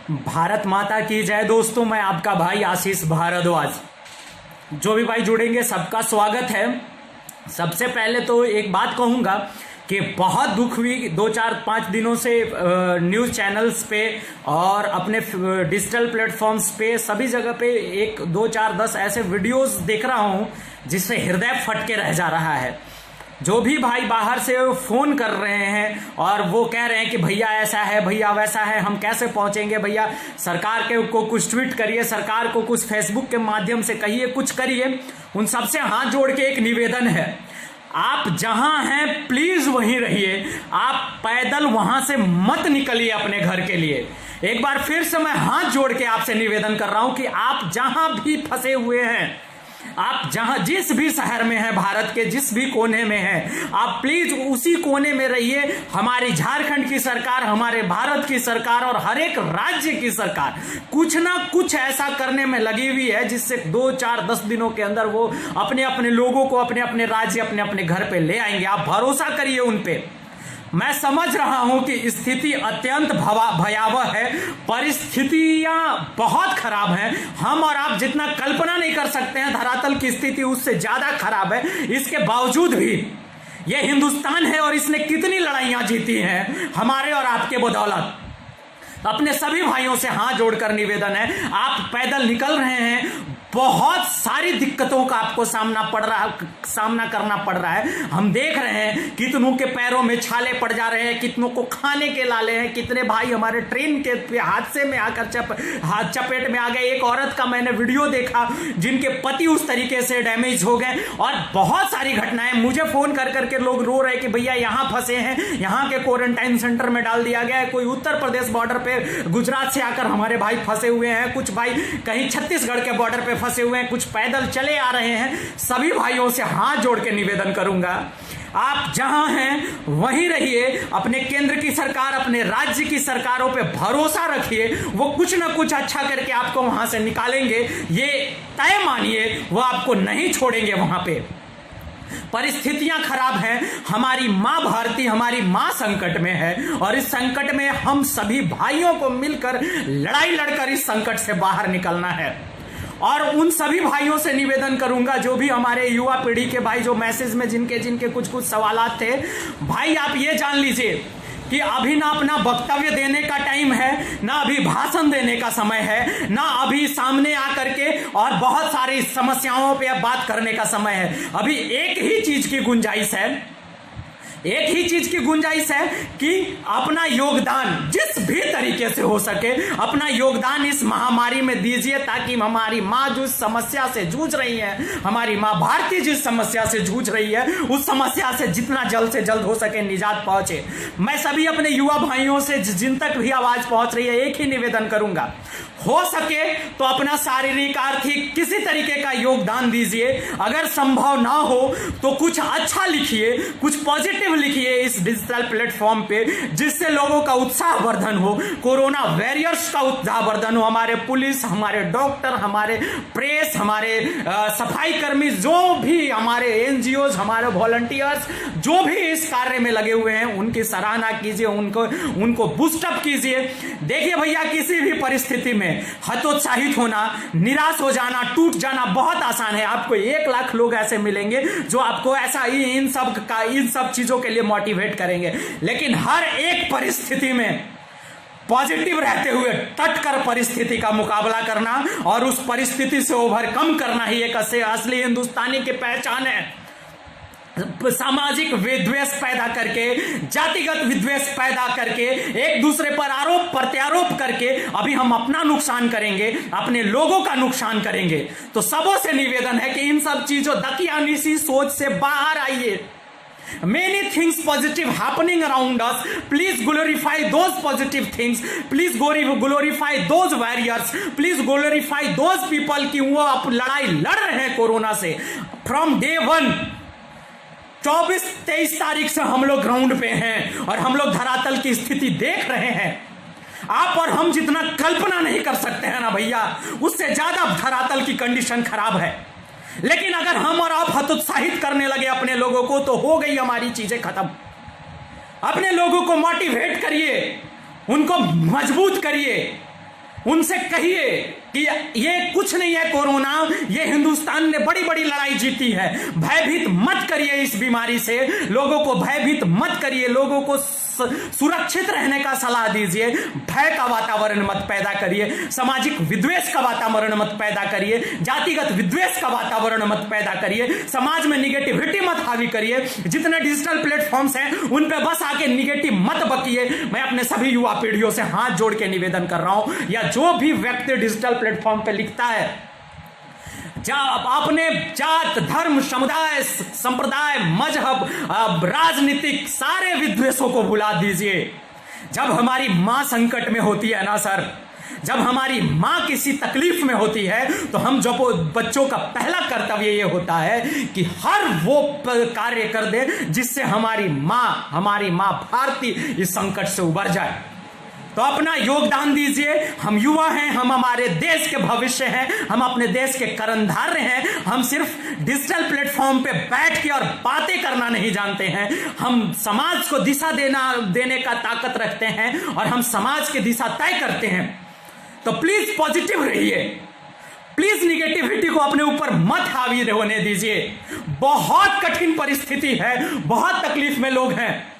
भारत माता की जय। दोस्तों, मैं आपका भाई आशीष भारद्वाज। जो भी भाई जुड़ेंगे सबका स्वागत है। सबसे पहले तो एक बात कहूँगा कि बहुत दुख हुई 2-4-5 दिनों से न्यूज़ चैनल्स पे और अपने डिजिटल प्लेटफॉर्म्स पे सभी जगह पे 1-2-4-10 ऐसे वीडियोस देख रहा हूँ जिससे हृदय फट के रह जा रहा है। जो भी भाई बाहर से फोन कर रहे हैं और वो कह रहे हैं कि भैया ऐसा है, भैया वैसा है, हम कैसे पहुंचेंगे, भैया सरकार के को कुछ ट्वीट करिए, सरकार को कुछ फेसबुक के माध्यम से कहिए, कुछ करिए। उन सबसे हाथ जोड़ के एक निवेदन है, आप जहां हैं प्लीज वहीं रहिए। आप पैदल वहां से मत निकलिए अपने घर के लिए। एक बार फिर से मैं हाथ जोड़ के आपसे निवेदन कर रहा हूं कि आप जहां भी फंसे हुए हैं, आप जहां जिस भी शहर में हैं, भारत के जिस भी कोने में हैं, आप प्लीज उसी कोने में रहिए। हमारी झारखंड की सरकार, हमारे भारत की सरकार और हर एक राज्य की सरकार कुछ ना कुछ ऐसा करने में लगी हुई है जिससे 2-4-10 दिनों के अंदर वो अपने अपने लोगों को अपने अपने राज्य, अपने अपने घर पे ले आएंगे। आप भरोसा करिए उन पे। मैं समझ रहा हूं कि स्थिति अत्यंत भयावह है, परिस्थितियां बहुत खराब हैं। हम और आप जितना कल्पना नहीं कर सकते हैं, धरातल की स्थिति उससे ज्यादा खराब है। इसके बावजूद भी यह हिंदुस्तान है और इसने कितनी लड़ाइयां जीती हैं हमारे और आपके बदौलत। अपने सभी भाइयों से हाथ जोड़कर निवेदन है, आप पैदल निकल रहे हैं, बहुत सारी दिक्कतों का आपको सामना करना पड़ रहा है। हम देख रहे हैं कितनों के पैरों में छाले पड़ जा रहे हैं, कितनों को खाने के लाले हैं, कितने भाई हमारे ट्रेन के हादसे में आकर चपेट में आ गए। एक औरत का मैंने वीडियो देखा जिनके पति उस तरीके से डैमेज हो गए। और बहुत सारी घटनाएं, मुझे फोन कर करके लोग रो रहे कि भैया यहां फंसे हैं, यहां के क्वारंटाइन सेंटर में डाल दिया गया है। कोई उत्तर प्रदेश बॉर्डर पे गुजरात से आकर हमारे भाई फंसे हुए हैं, कुछ भाई कहीं छत्तीसगढ़ के बॉर्डर पे फंसे हुए हैं, कुछ पैदल चले आ रहे हैं। सभी भाइयों से हाथ जोड़ के निवेदन करूंगा, आप जहां हैं वहीं रहिए। अपने केंद्र की सरकार, अपने राज्य की सरकारों पे भरोसा रखिए, वो कुछ ना कुछ अच्छा करके आपको वहां से निकालेंगे। ये तय मानिए, वो आपको नहीं छोड़ेंगे। वहां पे परिस्थितियां खराब हैं। हमारी मां भारती, हमारी मां संकट में है और इस संकट में हम सभी भाइयों को मिलकर लड़ाई लड़कर इस संकट से बाहर निकलना है। और उन सभी भाइयों से निवेदन करूंगा, जो भी हमारे युवा पीढ़ी के भाई जो मैसेज में जिनके कुछ सवालात थे, भाई आप ये जान लीजिए कि अभी ना अपना वक्तव्य देने का टाइम है, ना अभी भाषण देने का समय है, ना अभी सामने आकर के और बहुत सारी समस्याओं पे बात करने का समय है। अभी एक ही चीज की गुंजाइश है, एक ही चीज की गुंजाइश है कि अपना योगदान जिस भी तरीके से हो सके अपना योगदान इस महामारी में दीजिए, ताकि हमारी माँ जो समस्या से जूझ रही है, हमारी माँ भारती जिस समस्या से जूझ रही है, उस समस्या से जितना जल्द से जल्द हो सके निजात पहुंचे। मैं सभी अपने युवा भाइयों से जिन तक भी आवाज पहुंच रही है एक ही निवेदन करूंगा, हो सके तो अपना शारीरिक, आर्थिक किसी तरीके का योगदान दीजिए। अगर संभव ना हो तो कुछ अच्छा लिखिए, कुछ पॉजिटिव लिखिए इस डिजिटल प्लेटफॉर्म पे, जिससे लोगों का उत्साह वर्धन हो, कोरोना वॉरियर्स का उत्साह वर्धन हो। हमारे पुलिस, हमारे डॉक्टर, हमारे प्रेस, हमारे सफाई कर्मी, जो भी हमारे एनजीओ, हमारे वॉलंटियर्स जो भी इस कार्य में लगे हुए हैं, उनकी सराहना कीजिए, उनको बूस्टअप कीजिए। देखिए भैया, किसी भी परिस्थिति में हतोत्साहित होना, निराश हो जाना, टूट जाना बहुत आसान है। आपको 1 लाख लोग ऐसे मिलेंगे जो आपको ऐसा ही इन सब चीजों के लिए मोटिवेट करेंगे, लेकिन हर एक परिस्थिति में पॉजिटिव रहते हुए डटकर परिस्थिति का मुकाबला करना और उस परिस्थिति से ओवरकम करना ही एक असली हिंदुस्तानी की पहचान है। सामाजिक विद्वेष पैदा करके, जातिगत विद्वेष पैदा करके, एक दूसरे पर आरोप प्रत्यारोप करके अभी हम अपना नुकसान करेंगे, अपने लोगों का नुकसान करेंगे। तो सबों से निवेदन है कि इन सब चीजों दकियानुसी सोच से बाहर आइए। Many things positive happening around us. Please glorify those positive things. Please glorify those warriors. Please glorify those people कि वो आप लड़ाई लड़ रहे हैं कोरोना से। From day 1 24-23 तारीख से हम लोग ग्राउंड पे हैं और हम लोग धरातल की स्थिति देख रहे हैं। आप और हम जितना कल्पना नहीं कर सकते हैं ना भैया, उससे ज्यादा धरातल की कंडीशन खराब है। लेकिन अगर हम और आप हतोत्साहित करने लगे अपने लोगों को तो हो गई हमारी चीजें खत्म। अपने लोगों को मोटिवेट करिए, उनको मजबूत करिए, उनसे कहिए कि ये कुछ नहीं है कोरोना, ये हिंदुस्तान ने बड़ी बड़ी लड़ाई जीती है। भयभीत मत करिए इस बीमारी से, लोगों को भयभीत मत करिए, लोगों को सुरक्षित रहने का सलाह दीजिए। भय का वातावरण मत पैदा करिए, सामाजिक विद्वेष का वातावरण मत पैदा करिए, जातिगत विद्वेष का वातावरण मत पैदा करिए, समाज में निगेटिविटी मत हावी करिए। जितने डिजिटल प्लेटफॉर्म्स हैं उन पे बस आके निगेटिव मत बकिए। मैं अपने सभी युवा पीढ़ियों से हाथ जोड़ के निवेदन कर रहा हूं, या जो भी व्यक्ति डिजिटल प्लेटफॉर्म पे लिखता है, अपने जात, धर्म, समुदाय, संप्रदाय, मजहब, राजनीतिक सारे विद्वेषों को भुला दीजिए। जब हमारी मां संकट में होती है ना सर, जब हमारी मां किसी तकलीफ में होती है, तो हम जब बच्चों का पहला कर्तव्य ये होता है कि हर वो कार्य कर दे जिससे हमारी मां भारती इस संकट से उबर जाए। तो अपना योगदान दीजिए। हम युवा हैं, हम हमारे देश के भविष्य हैं, हम अपने देश के कर्णधार हैं। हम सिर्फ डिजिटल प्लेटफॉर्म पे बैठ के और बातें करना नहीं जानते हैं, हम समाज को दिशा देने का ताकत रखते हैं और हम समाज की दिशा तय करते हैं। तो प्लीज पॉजिटिव रहिए, प्लीज निगेटिविटी को अपने ऊपर मत हावी होने दीजिए। बहुत कठिन परिस्थिति है, बहुत तकलीफ में लोग हैं।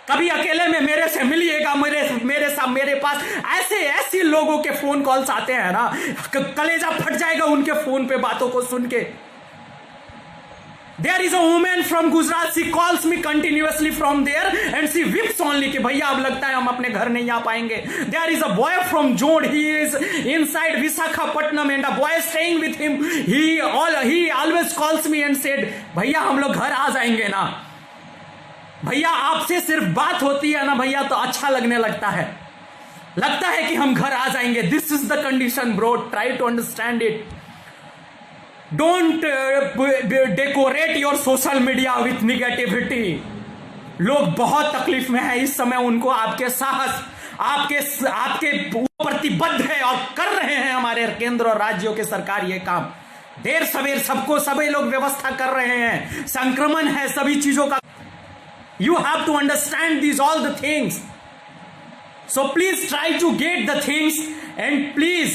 कभी अकेले में मेरे से मिलिएगा, मेरे पास ऐसे लोगों के फोन कॉल्स आते हैं ना, कलेजा फट जाएगा उनके फोन पे बातों को सुन के। There is a woman from Gujarat, she calls me continuously from there and she weeps only कि भैया अब लगता है हम अपने घर नहीं आ पाएंगे। There is a boy from Jod, he is inside Visakhapatnam and a boy staying with him, he always calls me and said भैया हम लोग घर आ जाएंगे ना। भैया आपसे सिर्फ बात होती है ना भैया तो अच्छा लगने लगता है कि हम घर आ जाएंगे। This is the condition bro, try to understand it. Don't decorate your social media with negativity. लोग बहुत तकलीफ में हैं इस समय, उनको आपके साहस, आपके प्रतिबद्ध है और कर रहे हैं हमारे केंद्र और राज्यों के सरकार ये काम। देर सवेर सभी लोग व्यवस्था कर रहे हैं, संक्रमण है सभी चीजों का। You have to understand all the things. So please try to get the things and please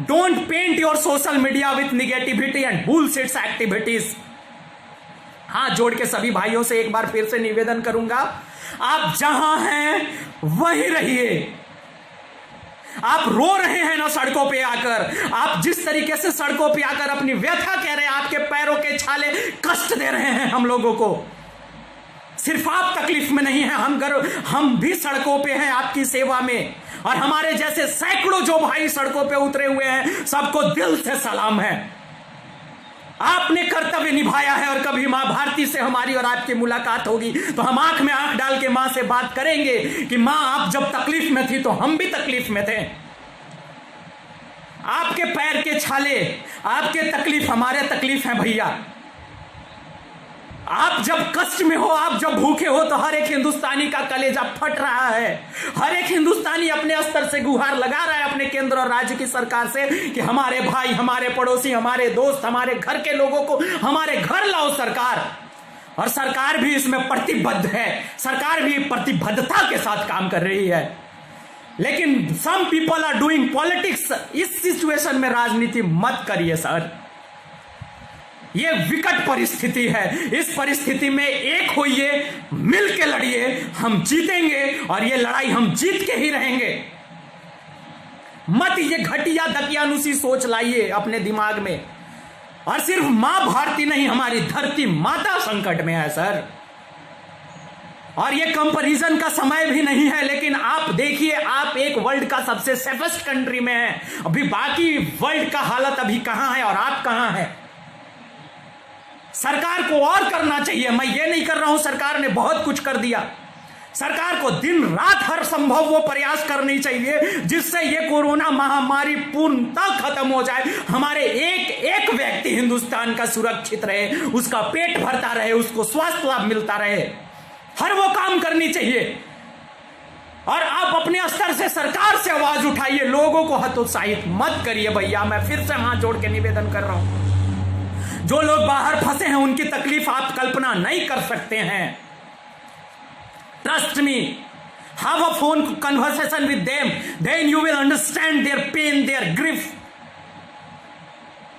don't paint your social media with negativity and bullshit activities. हाथ जोड़ के सभी भाइयों से एक बार फिर से निवेदन करूंगा, आप जहां हैं वहीं रहिए। आप रो रहे हैं ना सड़कों पे आकर, आप जिस तरीके से सड़कों पे आकर अपनी व्यथा कह रहे हैं, आपके पैरों के छाले कष्ट दे रहे हैं हम लोगों को। सिर्फ आप तकलीफ में नहीं हैं, हम भी सड़कों पे हैं आपकी सेवा में, और हमारे जैसे सैकड़ों जो भाई सड़कों पे उतरे हुए हैं, सबको दिल से सलाम है। आपने कर्तव्य निभाया है, और कभी मां भारती से हमारी और आपकी मुलाकात होगी तो हम आंख में आंख डाल के मां से बात करेंगे कि मां आप जब तकलीफ में थी तो हम भी तकलीफ में थे। आपके पैर के छाले, आपके तकलीफ हमारे तकलीफ है भैया। आप जब कष्ट में हो, आप जब भूखे हो, तो हर एक हिंदुस्तानी का कलेजा फट रहा है। हर एक हिंदुस्तानी अपने स्तर से गुहार लगा रहा है अपने केंद्र और राज्य की सरकार से कि हमारे भाई, हमारे पड़ोसी, हमारे दोस्त, हमारे घर के लोगों को हमारे घर लाओ सरकार। और सरकार भी इसमें प्रतिबद्ध है, सरकार भी प्रतिबद्धता के साथ काम कर रही है। लेकिन some people are doing politics. इस सिचुएशन में राजनीति मत करिए सर, ये विकट परिस्थिति है। इस परिस्थिति में एक होइए, मिल के लड़िए, हम जीतेंगे और ये लड़ाई हम जीत के ही रहेंगे। मत ये घटिया दकियानुसी सोच लाइए अपने दिमाग में। और सिर्फ मां भारती नहीं, हमारी धरती माता संकट में है सर। और ये कंपैरिजन का समय भी नहीं है, लेकिन आप देखिए, आप एक वर्ल्ड का सबसे सेफेस्ट कंट्री में है, अभी बाकी वर्ल्ड का हालत अभी कहां है और आप कहां हैं। सरकार को और करना चाहिए, मैं ये नहीं कर रहा हूं सरकार ने बहुत कुछ कर दिया। सरकार को दिन रात हर संभव वो प्रयास करनी चाहिए जिससे ये कोरोना महामारी पूर्णतः खत्म हो जाए। हमारे एक व्यक्ति हिंदुस्तान का सुरक्षित रहे, उसका पेट भरता रहे, उसको स्वास्थ्य लाभ मिलता रहे, हर वो काम करनी चाहिए। और आप अपने स्तर से सरकार से आवाज उठाइए, लोगों को हतोत्साहित मत करिए भैया। मैं फिर से हाथ जोड़ के निवेदन कर रहा हूं, जो लोग बाहर फंसे हैं उनकी तकलीफ आप कल्पना नहीं कर सकते हैं। Trust me, Have a phone conversation with them. Then you will understand their pain, their grief.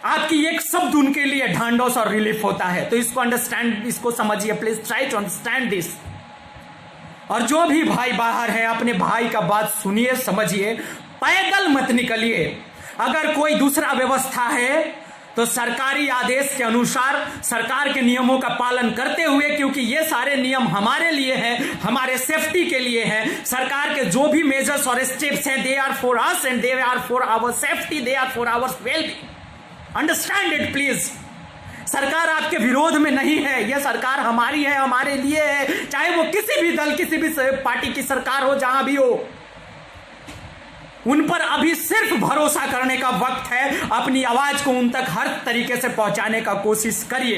आपकी एक शब्द उनके लिए ढांढस और रिलीफ होता है। तो इसको अंडरस्टैंड, इसको समझिए please, try to understand this. और जो भी भाई बाहर है अपने भाई का बात सुनिए, समझिए, पैदल मत निकलिए। अगर कोई दूसरा व्यवस्था है तो सरकारी आदेश के अनुसार सरकार के नियमों का पालन करते हुए, क्योंकि ये सारे नियम हमारे लिए हैं, हमारे सेफ्टी के लिए हैं। सरकार के जो भी मेजर्स और स्टेप्स हैं, they are for us and they are for our safety, they are for our wellbeing. Understand it please. सरकार आपके विरोध में नहीं है, यह सरकार हमारी है, हमारे लिए है, चाहे वो किसी भी दल, किसी भी पार्टी की सरकार हो, जहां भी हो। उन पर अभी सिर्फ भरोसा करने का वक्त है। अपनी आवाज को उन तक हर तरीके से पहुंचाने का कोशिश करिए,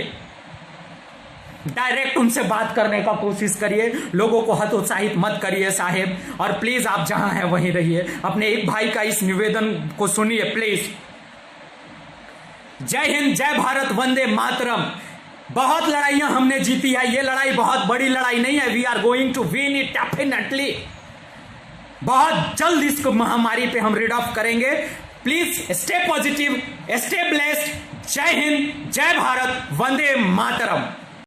डायरेक्ट उनसे बात करने का कोशिश करिए, लोगों को हतोत्साहित मत करिए साहेब। और प्लीज आप जहां हैं वहीं रहिए। अपने एक भाई का इस निवेदन को सुनिए प्लीज। जय हिंद, जय भारत, वंदे मातरम। बहुत लड़ाइयां हमने जीती है, ये लड़ाई बहुत बड़ी लड़ाई नहीं है। We are going to win it definitely. बहुत जल्द इस महामारी पे हम रीड ऑफ करेंगे। Please stay positive, stay blessed. जय हिंद, जय भारत, वंदे मातरम।